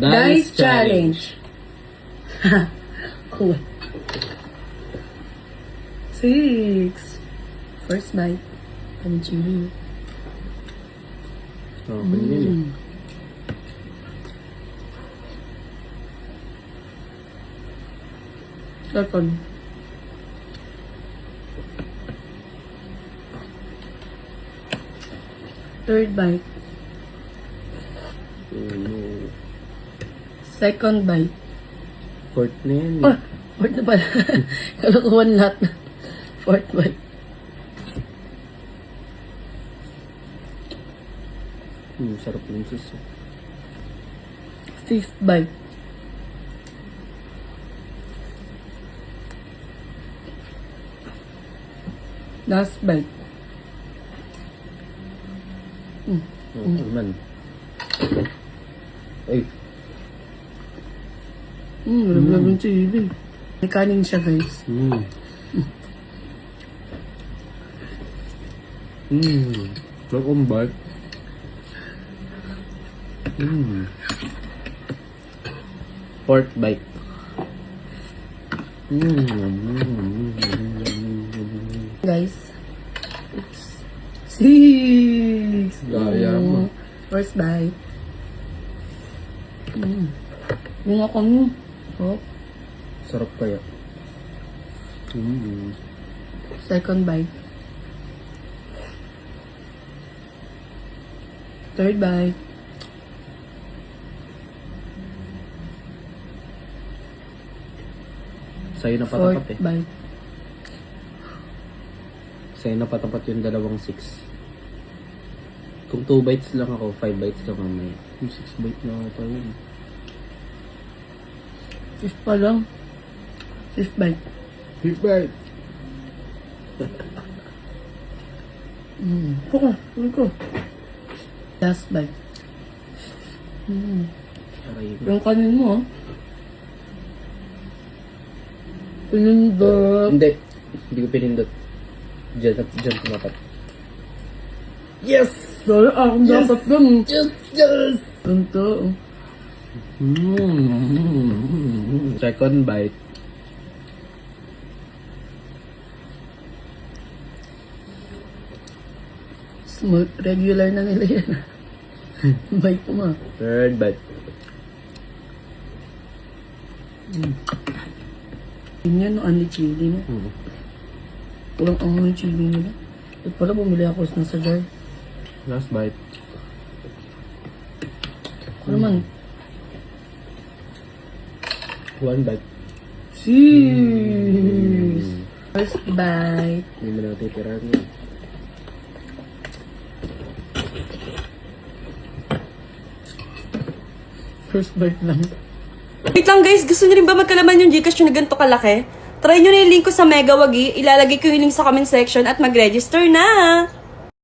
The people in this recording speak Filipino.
Nice challenge. Cool. 6. First bite. Ang chili. Oh, yun. Second. Third bite. Second bite. Fourth na yan. Oh, fourth na pala. Kalokohan lahat na. Fourth bite. Sarap yung sis. Sixth bite. Last bite. Naman. Ay. Laglag yung chili. May kanin siya, guys. Welcome back. Fourth bite. Guys. Oops. 6. Gaya mo. First bite. Yung ako mo. Oh. Sarap kaya. Second bite. Third bite. Sa'yo na Fourth patapat eh. bite. Sa'yo na patapat yung dalawang 6. Kung 2 bites lang ako, 5 bites ka mamaya. Yung 6 bites na ata yun. Fifth pa lang. Fifth bite. 5 bite! Puko. Puko. Last bite. Aray ko. Yung kanin mo, ah. Pinindot. Hindi. Hindi ko pinindot. Diyan tumapat. Yes! Dala akong dapat dun. Yes! Tunto. Second bite. Small, regular na nila yan. Bite ko nga. Third bite. Yun yan, no, only chili mo. Walang ang yung chili nila. At pala, bumili ako ng sa jar. Last bite. Ano naman? 1 bite. Jeez! First bite. Hindi mo na titirahan yun. First bite lang. Wait lang guys, gusto nyo rin ba magkalaman yung Gcash nyo na ganito kalaki? Try nyo na yung link ko sa Mega Wagi, ilalagay ko yung link sa comment section at mag-register na!